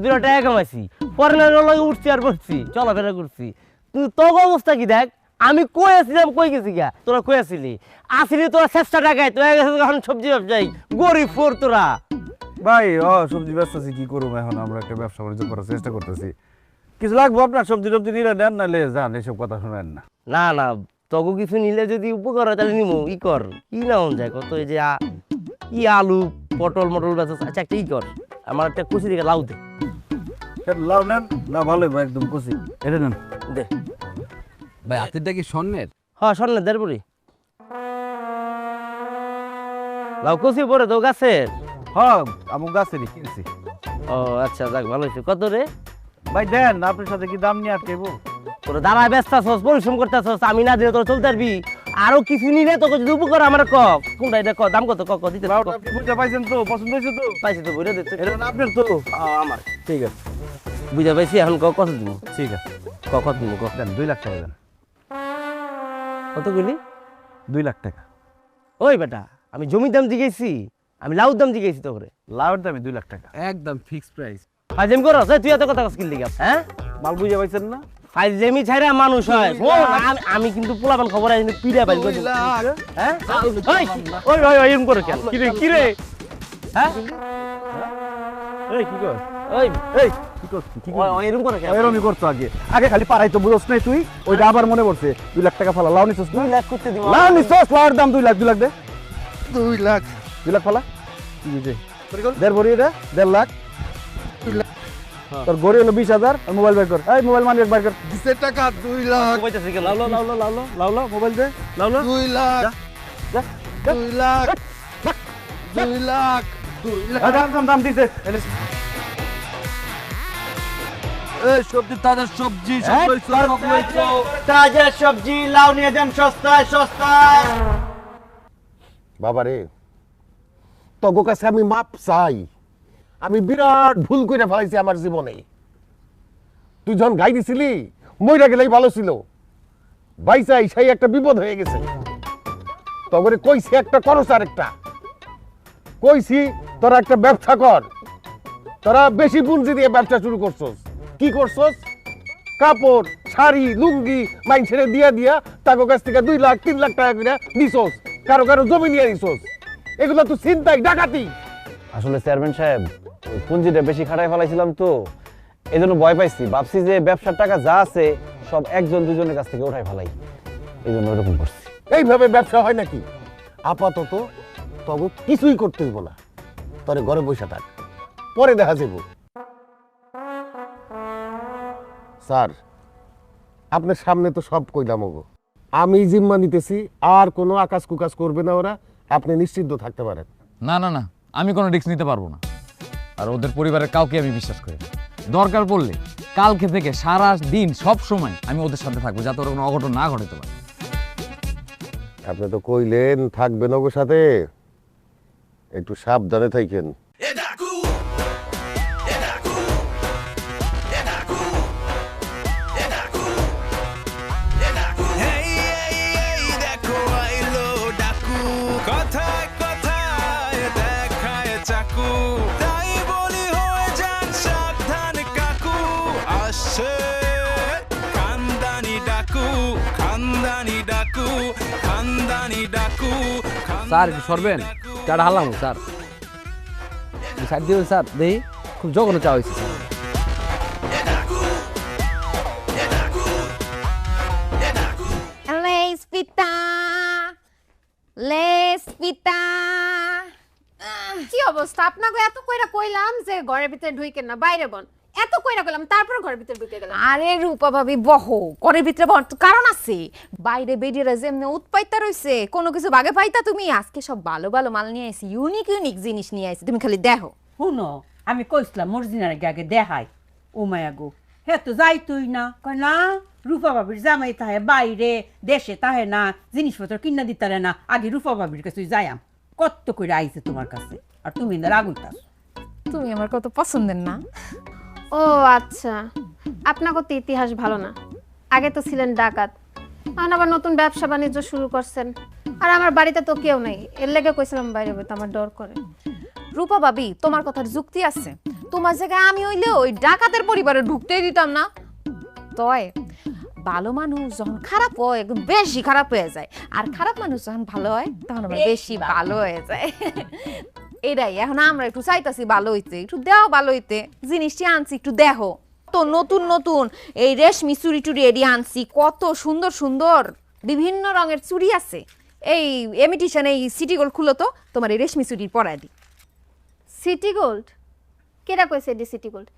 2 টাকা কামাইছি, পরের লগে উঠছি আর বসছি, চলাফেরা করছি। তুই তোর অবস্থা কি দেখ? আমি কই আসছিলাম, কই গেছি গা? তোরা কই আসছিলি? আসিলি তোরা 6 টাকায়, তুই এখন সবজি ব্যবসায়ী, গরিব ফোর তোরা। ভাই সবজি ব্যবসা আছে, কি করবো এখন? আমরা একটা ব্যবসা বাণিজ্য করার চেষ্টা করতেছি। কিছু লাগবো আপনার? সবজি টবজি নিলে নেন, নাহলে যান, এসব কথা শোনেন না। না না, তগো কিছু নিলে যদি উপকার হয় তাহলে নিমো। ই কর, কি না হন যায় কত, এই যে ই আলু পটল মটল বেচা। আচ্ছা একটা ই কর, আমার একটা কুচি দিকে লাউ দে। লাউ নেন, লাউ ভালোই ভাই, একদম কচি। এটা নেন। দে ভাই হাতেরটা কি স্বর্ণের? হ্যাঁ স্বর্ণের দেড় পরি। লাউ কুচি পরে তো গাছের? হ্যাঁ আমার গাছেরই কিনছি। ও আচ্ছা, যাক ভালো হয়েছে। কত রে ভাই দেন, আপনার সাথে কি দাম নিয়ে আটকেবো? তোর দাঁড়ায় ব্যস্ত আছস, পরিশ্রম করতে আছস, আমি না দিলে তোর চলতে পারবি? আরো কিছু নিলে তোকে যদি উপকার আমার ক, কোনটা এটা ক, দাম কত ক, দিতে লাউটা আপনি বুঝতে পাইছেন তো? পছন্দ হয়েছে তো? পাইছি তো, বইটা দিতে। এটা না আপনার তো? আমার ঠিক আছে, বুঝা পাইছি। এখন ক, কত দিব? ঠিক আছে, কত দিব ক? দেন 2 লাখ টাকা দেন। কত বলি? 2 লাখ টাকা। ওই বেটা, আমি জমির দাম জিজ্ঞেসি, আমি লাউর দাম জিজ্ঞেসি তো করে। লাউর দামে 2 লাখ টাকা। একদম ফিক্সড প্রাইস। ফাইজেম করস? তুই এত কথা কস কি লিগা? হ্যাঁ মাল বুঝে পাইছেন না? ফাইজেমি ছাইরা মানুষ হয়। আমি কিন্তু পোলাপান খবর আছে, কিন্তু পিড়া পাই। হ্যাঁ ওই ওই ওই এরকম করে কেন? কি রে কি রে? হ্যাঁ এই কি কর? ওই এই কি কর? কি কর? ওই এরকম করে কেন? এরকমই করতো আগে। আগে খালি পারাই তো বুঝছ নাই তুই? ওইটা আবার মনে পড়ছে। 2 লাখ টাকা ফালা। লাউ নিছস? 2 লাখ করতে দিব? লাউ নিছস? লাউর দাম 2 লাখ। 2 লাখ দে। 2 লাখ। 2 লাখ ফালা। কি দিছে? দেড় ভরি এটা? 1.5 লাখ। তোর গড়ি হলো 20,000। আর মোবাইল বের কর। এই মোবাইল মানি বের কর। দিছে টাকা 2 লাখ। কইতাছে কেন? লাউ লাউ লাউ লাউ লাউ লাউ লাউ মোবাইল দে। লাউ লাউ 2 লাখ। যা 2 লাখ। 2 লাখ। 2 লাখ। দাম দিছে। এই সবজি, তাজা সবজি, সব লইছো, সব লইছো। তাজা সবজি, লাউ নিয়ে যান সস্তায় সস্তায়। বাবারে, তোর কাছে আমি মাপ চাই। আমি বিরাট ভুল করে ফেলাইছি আমার জীবনে। তুই যখন গাই দিছিলি, মইরা গেলেই ভালো ছিল। বাইচাই সেই একটা বিপদ হয়ে গেছে। তগরে কইছি একটা করস, আর একটা কইছি তোরা একটা ব্যবসা কর। তোরা বেশি পুঁজি দিয়ে ব্যবসা শুরু করছস। কি করছস? কাপড়, শাড়ি, লুঙ্গি মাইন ছেড়ে দিয়া দিয়া তাকে কাছ থেকে 2 লাখ 3 লাখ টাকা করে দিছস। কারো কারো জমি নিয়ে দিছস। এগুলো তো ছিনতাই ডাকাতি। আসলে চেয়ারম্যান সাহেব ওই পুঁজিটা বেশি খাটায় ফেলাইছিলাম তো এই জন্য ভয় পাইছি, ভাবছি যে ব্যবসার টাকা যা আছে সব একজন দুজনের কাছ থেকে উঠাই ফেলাই, এই জন্য ওরকম করছি। এইভাবে ব্যবসা হয় নাকি? আপাতত তবে কিছুই করতে হইব না, তোরে ঘরে বসে থাক, পরে দেখা যাব। স্যার আপনার সামনে তো সব কইলাম, ওগো আমি জিম্মা নিতেছি, আর কোনো আকাশ কুকাশ করবে না ওরা, আপনি নিশ্চিন্ত থাকতে পারেন। না না না, আমি কোনো রিস্ক নিতে পারবো না, আর ওদের পরিবারের কাউকে আমি বিশ্বাস করি না। দরকার পড়লে কালকে থেকে সারা দিন সব সময় আমি ওদের সাথে থাকবো, যাতে ওরা কোনো অঘটন না ঘটাতে পারে। আপনি তো কইলেন থাকবেন ওগো সাথে, একটু সাবধানে থাকেন। দেখো আইলো ডাকু, কথায় কথায় দেখায় চাকু, তাই বলি হয়ে যান সাবধান কাকু। আসছে খানদানি ডাকু, খানদানি ডাকু, খানদানি ডাকু। স্যার একটু সরবেন, চাটা হারলাম স্যার, সাইড দিয়ে স্যার দেই, খুব জঘন্য চা হয়েছে স্যার। লেস পিতা লেস পিতা। কি অবস্থা আপনাকে? এত কইরা কইলাম যে ঘরের ভিতরে ঢুইকেন না, বাইরে বন। এত কইরা কইলাম, তারপর ঘরের ভিতরে ঢুকে গেলাম। আরে রূপা ভাবি বহো, ঘরের ভিতরে বহো, কারণ আছে। বাইরে বেরিয়ে যেমনি উৎপাইতা রইছে, কোনো কিছু বাগে পাইতা তুমি। আজকে সব ভালো ভালো মাল নিয়ে আইছি, ইউনিক ইউনিক জিনিস নিয়ে আইছি, তুমি খালি দেখো। শুনো, আমি কইছিলাম মর্জিনার আগে দেখাই। ও মায়া গো, হে তো যাই তুই না, কয় না রূপা বাবির জামাই তাহে বাইরে দেশে তাহে না, জিনিসপত্র কিনা দিতারে না, আগে রূপা বাবির কাছে যাইয়াম। কত করে আইছে তোমার কাছে, আর তুমি না রাগুইতাস। তুমি আমার কত পছন্দের না। ও আচ্ছা, আপনাকে তো ইতিহাস ভালো না। আগে তো ছিলেন ডাকাত, এখন আবার নতুন ব্যবসা বাণিজ্য শুরু করছেন। আর আমার বাড়িতে তো কেউ নেই, এর লেগে কইছিলাম বাইরে বইতে, আমার ডর করে। রূপা ভাবি তোমার কথার যুক্তি আছে, তোমার জায়গায় আমি হইলে ওই ডাকাতের পরিবারে ঢুকতেই দিতাম না। তয় ভালো মানুষ যখন খারাপ হয় একদম বেশি খারাপ হয়ে যায়, আর খারাপ মানুষ যখন ভালো হয় তখন আবার বেশি ভালো হয়ে যায়। এটাই এখন আমরা একটু চাইতাছি ভালো হইতে, একটু দেও ভালো হইতে। জিনিসটি আনছি একটু দেখো তো, নতুন নতুন এই রেশমি চুড়ি টুড়ি এডি আনছি, কত সুন্দর সুন্দর বিভিন্ন রঙের চুড়ি আছে। এই এমিটিশন এই সিটি গোল্ড খুলো তো, তোমার এই রেশমি চুড়ি পরাই দি। City gold? কেটা কইছে এডি সিটি গোল্ড?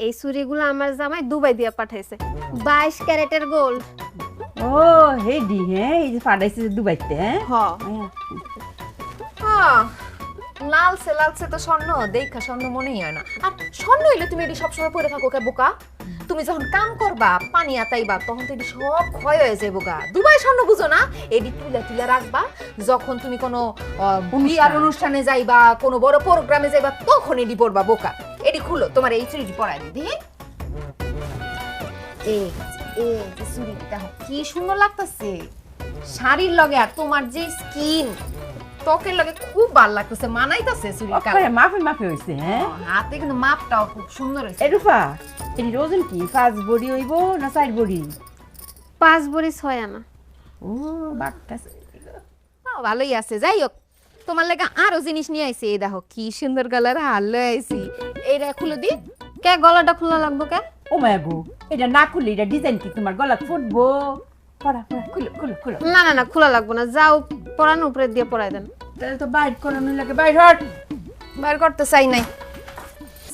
এই চুড়িগুলো আমার জামাই দুবাই দিয়ে পাঠাইছে, 22 ক্যারেটের গোল্ড। ও হেডি, হ্যাঁ এই যে পাঠাইছে দুবাইতে। হ্যাঁ লালসে লালসে তো স্বর্ণ, দেখা স্বর্ণ মনেই হয় না। আর স্বর্ণ হইলে তুমি এটি সবসময় পরে থাকো কে বোকা? তুমি যখন কাম করবা পানি আতাইবা তখন তো এটি সব ক্ষয় হয়ে যায় বোকা। দুবাই স্বর্ণ বুঝো না? এটি তুলে তুলে রাখবা, যখন তুমি কোনো বিয়ার অনুষ্ঠানে যাইবা, কোনো বড় প্রোগ্রামে যাইবা, তখন এটি পরবা বোকা। এটি খুলো, তোমার এই চুড়িটি পরাই দিদি। এই এই যে চুড়িটি দেখো কি সুন্দর লাগতেছে শাড়ির লগে, আর তোমার যে স্কিন ত্বকের লগে খুব ভালো লাগতেছে, মানাইতাছে চুড়ির কালার। মাফি মাফি হইছে। হ্যাঁ হাতে কিন্তু মাপটাও খুব সুন্দর হইছে। এ রূপা, এটি ওজন কি 5 বডি হইব না 4 বডি? 5 বড়ি 6 আনা। ও বাক্কাস, ভালোই আছে। যাই হোক, তোমার লাগে আরো জিনিস নিয়ে আইছি। এই দেখো কি সুন্দর কালার হার লয়ে আইছি, এইটা খুলে দি। কে গলাটা খোলা লাগবো কে? ও মায়া গো, এটা না খুললে এটা ডিজাইন কি তোমার গলা ফুটবো? পড়া পড়া, খুলো খুলো খুলো। না না না, খোলা লাগবো না, যাও পরানো উপরে দিয়ে পরাই দেন। তাহলে তো বাইর করানো লাগে, বাইর হট। বাইর করতে চাই নাই,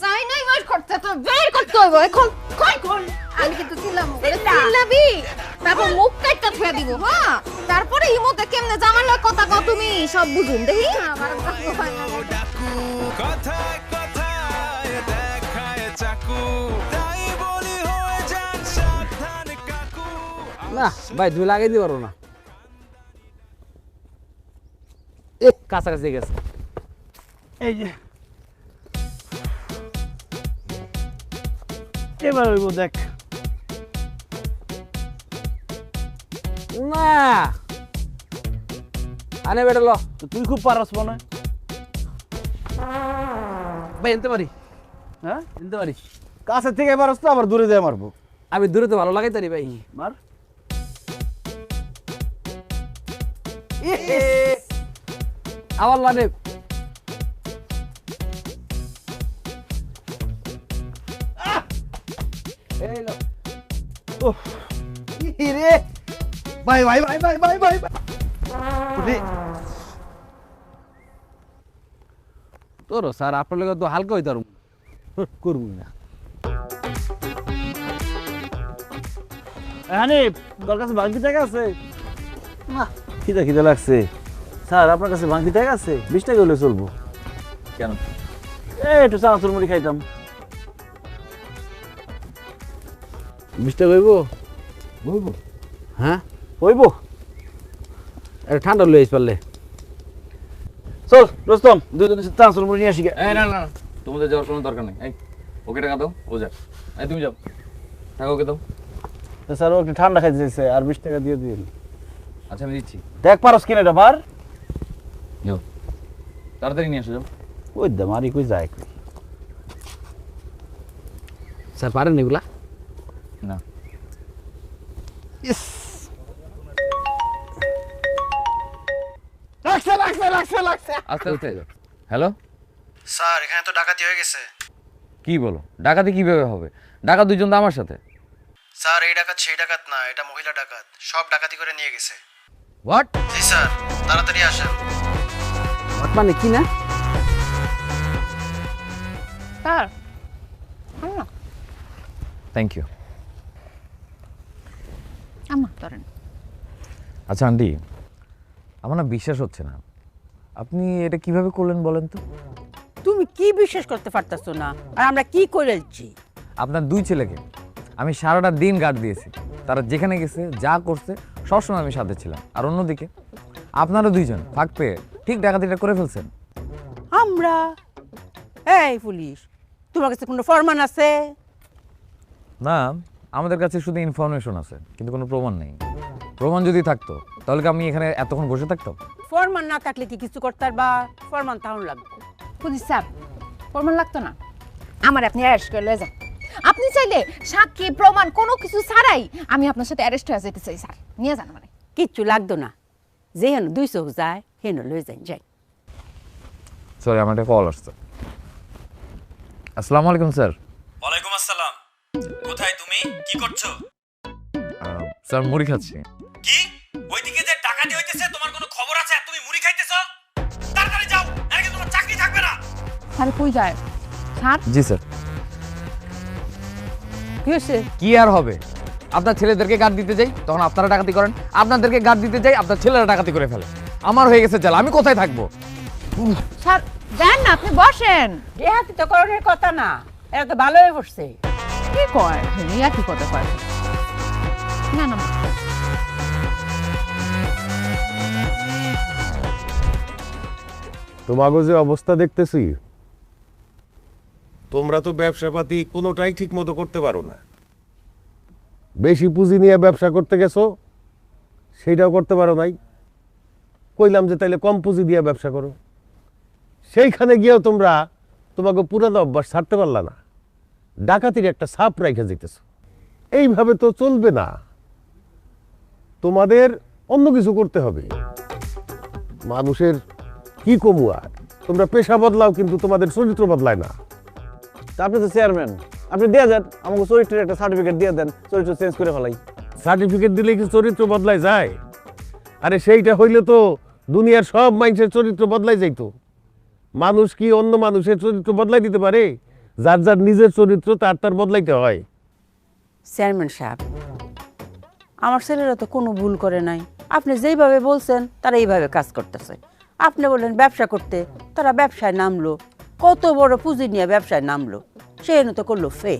চাই নাই বাইর করতে, তো বের করতে হইব এখন। কই কোন আমি কিন্তু ছিলাম চিল্লাবি, তারপর মুখ কাটটা ফেলে দিব। হ্যাঁ, তারপরে ইমোতে কেমনে জামার লয় কথা কও তুমি, সব বুঝুন দেখি। আমার ডাকু, কথায় কথায় দেখায় চাকু, তাই বলি হয়ে যান সাবধান কাকু। না ভাই, তুমি লাগাই দিতে পারো না, কাছাকাছি গেছে। এই যে এবার হইব, দেখ। না আনে বেটা ল, তুই খুব পারস মনে হয়। ভাই এনতে পারি, হ্যাঁ এনতে পারি। কাছে থেকে পারস তো, আবার দূরে দিয়ে মারবো। আমি দূরে তো ভালো লাগাই তারি ভাই। মার। আবার লানে রে ভাই ভাই ভাই ভাই ভাই ভাই তোর স্যার আপনার লোক তো হালকা হইতে পারুম করবো না হানিফ তোর কাছে বাংকি টাকা আছে? না খিদা খিদা লাগছে। স্যার আপনার কাছে বাংকি টাকা আছে? 20 টাকা হলে চলবো। কেন? একটু চানাচুর মুড়ি খাইতাম। 20 টাকা হইব হইব হ্যাঁ হইব। এটা ঠান্ডা লইস পারলে চল রোস্তম দুজনে চানাচুর মুড়ি নিয়ে আসি। এই না না তোমাদের যাওয়ার কোনো দরকার নেই। এই ওকে টাকা দাও, ও যাক। এই তুমি যাও, টাকা ওকে দাও। স্যার ও একটু ঠান্ডা খাইতে চাইছে, আর 20 টাকা দিয়ে দিন। আচ্ছা আমি দিচ্ছি। দেখ পারস কিনা এটা পার। যাও তাড়াতাড়ি নিয়ে আসো, যাও। ওই দে মারি কই যায় কই। স্যার পারেন এগুলা? না ইস লাগছে লাগছে লাগছে লাগছে। আস্তে আস্তে। হ্যালো স্যার এখানে তো ডাকাতি হয়ে গেছে। কি বলো? ডাকাতি কিভাবে হবে? ডাকাত দুইজন তো আমার সাথে। স্যার এই ডাকাত সেই ডাকাত না, এটা মহিলা ডাকাত, সব ডাকাতি করে নিয়ে গেছে। হোয়াট? জি স্যার তাড়াতাড়ি আসেন। মানে কি না স্যার থ্যাংক ইউ। আম্মা ধরেন। আচ্ছা আন্টি, আমার না বিশ্বাস হচ্ছে না, আপনি এটা কিভাবে করলেন বলেন তো? তুমি কি বিশ্বাস করতে পারতাছো না আর আমরা কি করেছি? আপনার দুই ছেলেকে আমি সারাটা দিন গার্ড দিয়েছি, তারা যেখানে গেছে যা করছে সবসময় আমি সাথে ছিলাম। আর অন্যদিকে আপনারা দুইজন ফাঁক পেয়ে ঠিক ডাকাতিটা করে ফেলছেন। আমরা এই পুলিশ, তোমার কাছে কোনো ফরমান আছে? না, আমাদের কাছে শুধু ইনফরমেশন আছে, কিন্তু কোনো প্রমাণ নেই। প্রমাণ যদি থাকতো তাহলে কি আমি এখানে এতক্ষণ বসে থাকতাম? ফরমান না থাকলে কি কিছু করতে বা ফরমান তাহলে লাগবে? পুলিশ স্যার প্রমাণ লাগতো না, আমার আপনি অ্যারেস্ট করে লয়ে যান। আপনি চাইলে সাক্ষী প্রমাণ কোনো কিছু ছাড়াই আমি আপনার সাথে অ্যারেস্ট হয়ে যেতে চাই স্যার, নিয়ে যান মানে। কিচ্ছু লাগতো না, যে হেন 2 চোখ যায় হেন লয়ে যান যাই। সরি, আমার একটা কল আসছে। আসসালামু আলাইকুম স্যার। ওয়ালাইকুম আসসালাম। কোথায় তুমি? কি করছো? স্যার মুড়ি খাচ্ছি। কি? ওইদিকে যে ডাকাতি হইতেছে তোমার কোনো খবর আছে? আর তুমি মুড়ি খাইতেছো? তাড়াতাড়ি যাও, নাকি তোমার চাকরি থাকবে না। স্যার কই যায় স্যার? জি স্যার। কি হয়েছে? কি আর হবে, আপনার ছেলেদেরকে গার্ড দিতে যাই তখন আপনারা ডাকাতি করেন, আপনাদেরকে গার্ড দিতে যাই আপনার ছেলেরা ডাকাতি করে ফেলে। আমার হয়ে গেছে জ্বালা, আমি কোথায় থাকবো? স্যার যান না, আপনি বসেন। দেহাতি তো করণের কথা না, এরা তো ভালো হয়ে বসছে। কি কয় ইয়া কি কথা কয়? না না তোমাকে যে অবস্থা দেখতেছি, তোমরা তো ব্যবসাপাতি কোনোটাই ঠিক মতো করতে পারো না। বেশি পুঁজি নিয়ে ব্যবসা করতে গেছো, সেইটাও করতে পারো নাই। কইলাম যে তাইলে কম পুঁজি দিয়ে ব্যবসা করো, সেইখানে গিয়েও তোমরা তোমাকে পুরানো অভ্যাস ছাড়তে পারলা না। ডাকাতির একটা ছাপ রেখে যেতেছো, এইভাবে তো চলবে না। তোমাদের অন্য কিছু করতে হবে। মানুষের কি কমু আর, তোমরা পেশা বদলাও কিন্তু তোমাদের চরিত্র বদলায় না। তা আপনি তো চেয়ারম্যান, আপনি দিয়ে দেন আমাকে চরিত্রের একটা সার্টিফিকেট দিয়ে দেন, চরিত্র চেঞ্জ করে ফেলাই। সার্টিফিকেট দিলে কি চরিত্র বদলায় যায়? আরে সেইটা হইলে তো দুনিয়ার সব মানুষের চরিত্র বদলাই যাইতো। মানুষ কি অন্য মানুষের চরিত্র বদলাই দিতে পারে? যার যার নিজের চরিত্র তার তার বদলাইতে হয়। চেয়ারম্যান সাহেব, আমার ছেলেরা তো কোনো ভুল করে নাই, আপনি যেইভাবে বলছেন তারা এইভাবে কাজ করতেছে। আপনি বললেন ব্যবসা করতে, তারা ব্যবসায় নামলো, কত বড় পুঁজি নিয়ে ব্যবসায় নামলো, সেখানে তো করলো ফে।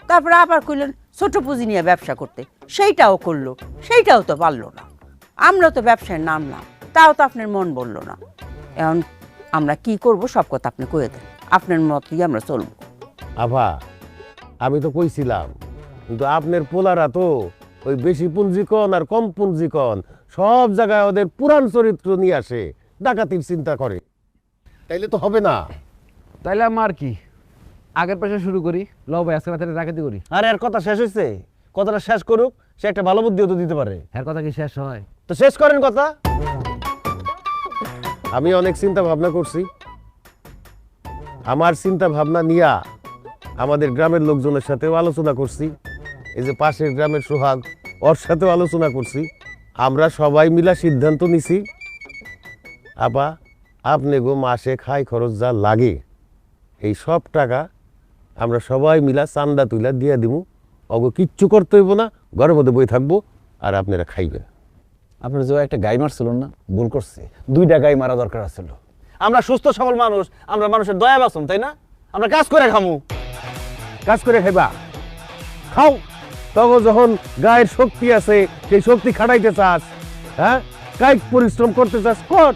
তারপরে আবার কইলেন ছোট পুঁজি নিয়ে ব্যবসা করতে, সেইটাও করলো, সেইটাও তো পারলো না। আমরা তো ব্যবসায় নামলাম, তাও তো আপনার মন বললো না। এখন আমরা কি করব সব কথা আপনি কয়ে দেন, আপনার মতই আমরা চলবো। আভা, আমি তো কইছিলাম, কিন্তু আপনার পোলারা তো ওই বেশি পুঞ্জিকন আর কম পুঞ্জিকন সব জায়গায় ওদের পুরান চরিত্র নিয়ে আসে, ডাকাতির চিন্তা করে। তাইলে তো হবে না। তাইলে আমার কি আগের পেশা শুরু করি, লও ভাই আজকে রাতে ডাকাতি করি। আরে এর কথা শেষ হয়েছে, কথাটা শেষ করুক, সে একটা ভালো বুদ্ধিও তো দিতে পারে। এর কথা কি শেষ হয়? তো শেষ করেন কথা। আমি অনেক চিন্তা ভাবনা করছি, আমার চিন্তা ভাবনা নিয়া আমাদের গ্রামের লোকজনের সাথেও আলোচনা করছি, এই যে পাশের গ্রামের সোহাগ ওর সাথেও আলোচনা করছি। আমরা সবাই মিলা সিদ্ধান্ত নিছি, আপা আপনি গো মাসে খাই খরচ যা লাগে এই সব টাকা আমরা সবাই মিলা চান্দা তুইলা দিয়ে দিব। অগো কিচ্ছু করতে হইব না, ঘরের মধ্যে বই থাকবো আর আপনারা খাইবেন। আপনার যে একটা গাই মারছিল না, ভুল করছে, 2টা গাই মারা দরকার ছিল। আমরা সুস্থ সবল মানুষ, আমরা মানুষের দয়া বাসন, তাই না? আমরা কাজ করে খামু। কাজ করে খাইবা, খাও। তখন যখন গায়ের শক্তি আছে, সেই শক্তি খাটাইতে চাস, হ্যাঁ কায়িক পরিশ্রম করতে চাস, কর,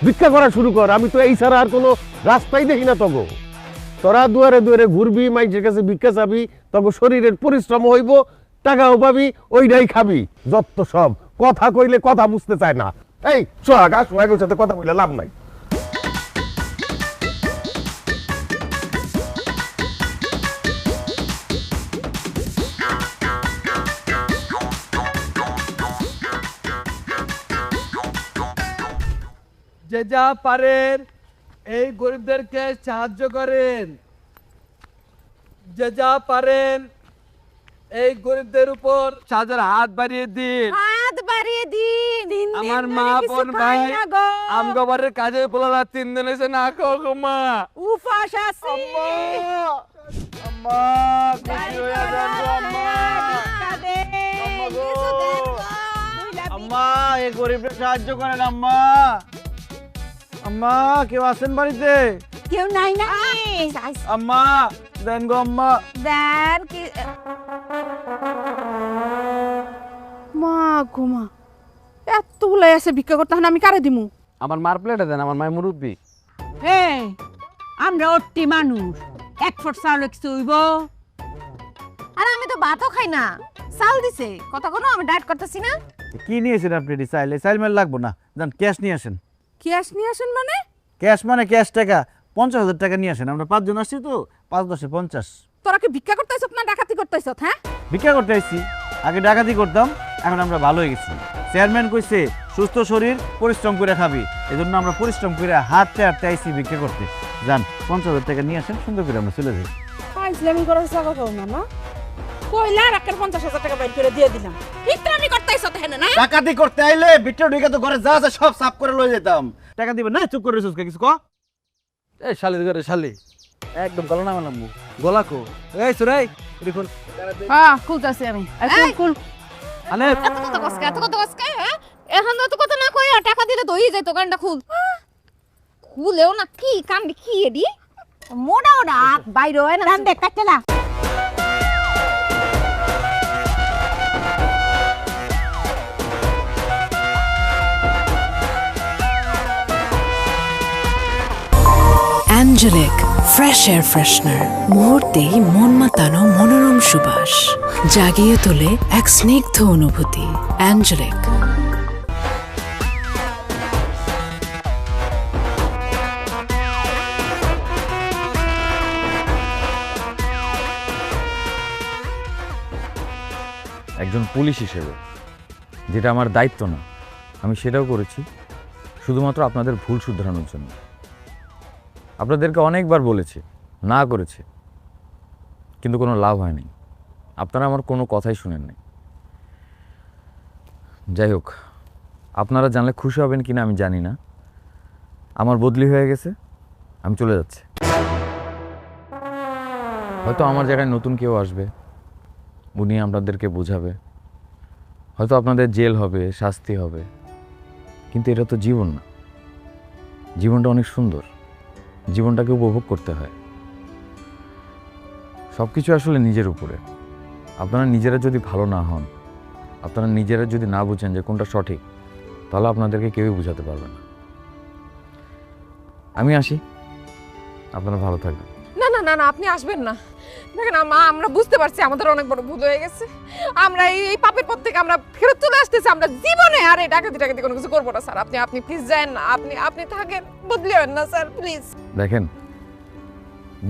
ভিক্ষা করা শুরু কর। আমি তো এই ছাড়া আর কোনো রাস্তাই দেখি না। তগো তোরা দুয়ারে দুয়ারে ঘুরবি, মাইজের কাছে ভিক্ষা চাবি, তখন শরীরের পরিশ্রম হইব, টাকাও পাবি, ওইটাই খাবি। যত সব কথা কইলে কথা বুঝতে চায় না। এই সোহাগ সোহাগের সাথে কথা কইলে লাভ নাই। যে যা পারেন এই গরিবদেরকে সাহায্য করেন, যে যা পারেন এই গরিবদের উপর সাহায্যের হাত বাড়িয়ে দিন। হাত বাড়িয়ে দিন। আমার মা বোন ভাই আমগবারের কাজে বলালা 3 দিন এসে না খাও গো মা, উপাস আছে। আম্মা খুশি হয়ে যান গো আম্মা। আম্মা এই গরিবদের সাহায্য করেন আম্মা। আম্মা কেউ আছেন বাড়িতে? কেউ নাই না। আম্মা দেন গো আম্মা। দেন কি মা ঘুমা এত উলাই আছে ভিক্ষা করতে, আমি কারে দিমু? আমার মার প্লেটে দেন, আমার মায়ের মুরব্বী। এই আমরা অট্টি মানুষ, 1 ফুট চাউল কিছু হইব? আর আমি তো ভাতও খাই না, চাল দিছে কথা কোনো, আমি ডায়েট করতেছি না। কি নিয়েছেন আপনি? চাইল মেল লাগবো না, যান ক্যাশ নিয়ে আসেন। ক্যাশ নিয়ে আসেন মানে? ক্যাশ মানে ক্যাশ টাকা, 50,000 টাকা নিয়ে আসেন। আমরা 5 জন আসছি তো, 5 10 50। তোরা কি ভিক্ষা করতেছ না ডাকাতি করতেছ? হ্যাঁ ভিক্ষা করতে আসছি, আগে ডাকাতি করতাম, এখন আমরা ভালো হয়ে গেছি। চেয়ারম্যান কইছে সুস্থ শরীর পরিশ্রম করে খাবি, এই জন্য আমরা পরিশ্রম করে হাঁটতে হাঁটতে আইসি ভিক্ষা করতে। যান 50,000 টাকা নিয়ে আসেন, সুন্দর করে আমরা চলে যাই। ইসলামি করার জায়গা পাও না না, কইলা রাখার 50,000 টাকা বাইর করে দিয়ে দিলাম। ইতরামি করতেছ তাই না? ডাকাতি করতে আইলে ভিতরে ঢুকে তো ঘরে যা যা সব সাফ করে লয়ে যেতাম। টাকা দিবেন না? চুপ করে রইছস কিছু ক। এই শালি করে শালি একদম গলা না মানমু গলা কো। এই সুরাই দেখুন। হ্যাঁ খুলতাছি আমি। এই খুল। আনে এত কথা কসকে, হ্যাঁ এখন তো কথা না কই টাকা দিলে দই যায়, দোকানটা খুল। খুলেও না, কি কান্দি কি এডি মোড়া ওড়া বাইরে হয় না। দান দেখ কাটলা। অ্যাঞ্জেলিক ফ্রেশ এয়ার ফ্রেশনার, মুহূর্তেই মন মাতানো মনোরম সুবাস, জাগিয়ে তোলে এক স্নিগ্ধ অনুভূতি। অ্যাঞ্জেলিক। একজন পুলিশ হিসেবে যেটা আমার দায়িত্ব না, আমি সেটাও করেছি শুধুমাত্র আপনাদের ভুল শুধরানোর জন্য। আপনাদেরকে অনেকবার বলেছি, না করেছি, কিন্তু কোনো লাভ হয়নি। আপনারা আমার কোনো কথাই শুনেন নাই। যাই হোক, আপনারা জানলে খুশি হবেন কিনা আমি জানি না, আমার বদলি হয়ে গেছে, আমি চলে যাচ্ছি। হয়তো আমার জায়গায় নতুন কেউ আসবে, উনি আপনাদেরকে বোঝাবে, হয়তো আপনাদের জেল হবে, শাস্তি হবে, কিন্তু এটা তো জীবন না। জীবনটা অনেক সুন্দর, জীবনটাকে উপভোগ করতে হয়। সব কিছু আসলে নিজের উপরে। আপনারা নিজেরা যদি ভালো না হন, আপনারা নিজেরা যদি না বুঝেন যে কোনটা সঠিক, তাহলে আপনাদেরকে কেউই বোঝাতে পারবে না। আমি আসি, আপনারা ভালো থাকবেন। না না না না, আপনি আসবেন না। দেখেন মা, আমরা বুঝতে পারছি আমাদের অনেক বড় ভুল হয়ে গেছে। আমরা এই পাপের পথ থেকে আমরা ফেরত চলে আসতেছি। আমরা জীবনে আর এই ডাকাতি টাকাতি কোনো কিছু করবো না স্যার। আপনি প্লিজ যান না, আপনি থাকেন, বদলে হবেন না স্যার প্লিজ। দেখেন,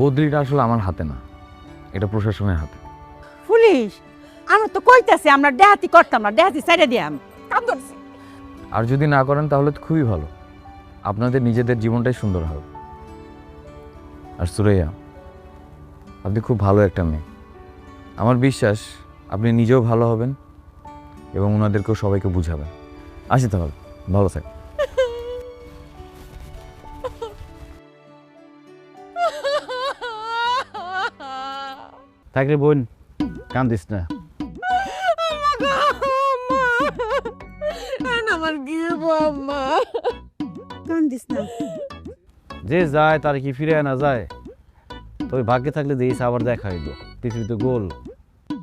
বদলিটা আসলে আমার হাতে না, এটা প্রশাসনের হাতে। পুলিশ আমরা তো কইতাছি আমরা ডাকাতি করতাম না, ডাকাতি ছাইড়া দিয়াম। কাম ধরছি। আর যদি না করেন তাহলে তো খুবই ভালো, আপনাদের নিজেদের জীবনটাই সুন্দর হবে। আর সুরাইয়া, আপনি খুব ভালো একটা মেয়ে। আমার বিশ্বাস আপনি নিজেও ভালো হবেন এবং ওনাদেরকেও সবাইকে বুঝাবেন। আসি তাহলে, ভালো থাক। থাক রে বোন, কান্দিস না। আমার কি আম্মা কান্দিস না। যে যায় তার কি ফিরে না যায়? তবে ভাগ্যে থাকলে দেখিস আবার দেখা হইল, পৃথিবীতে গোল।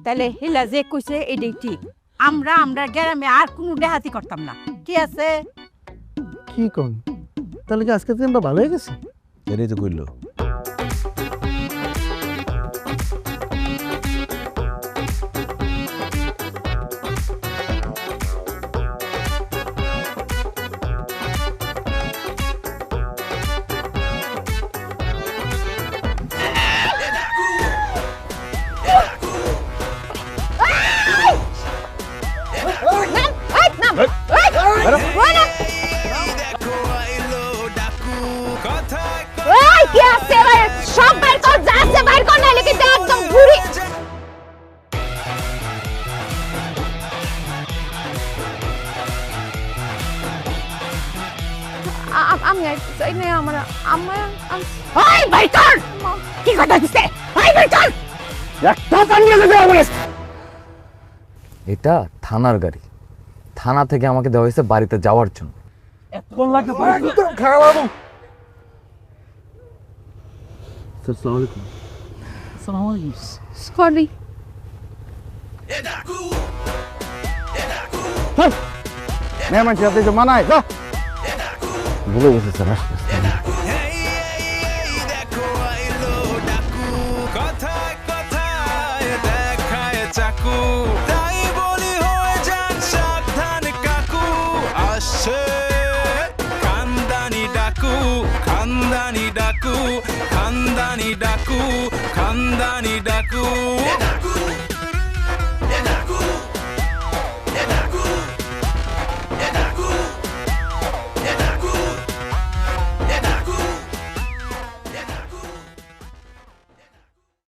তাহলে হিলা যে কইছে এটাই ঠিক। আমরা গ্রামে আর কোনো দেহাতি করতাম না, কি আছে? কি কোন তাহলে কি আজকে দিন ভালো হয়ে গেছে? এটাই তো কইলো। ওই কি আছে এবার সব বাইর কর, যা আছে বাইর কর, নাইলে কিন্তু একদম ঘুরি। আমি চাই না আমার আম্মা। ওই বাইর কর, কি কথা দিছে? ওই বাইর কর, একটা কান্না দিতে হবে। এটা থানার গাড়ি, থানা থেকে আমাকে দেওয়া হয়েছে বাড়িতে যাওয়ার জন্য। সরি। মেহমান সাথে যে মানায় যা, ভুলে গেছে স্যার। কথায় কথায় দেখায় চাকু, তাই বলি হয়ে যান সাবধান কাকু। আসছে খানদানি ডাকু, খানদানি ডাকু, খানদানি ডাকু, খানদানি ডাকু।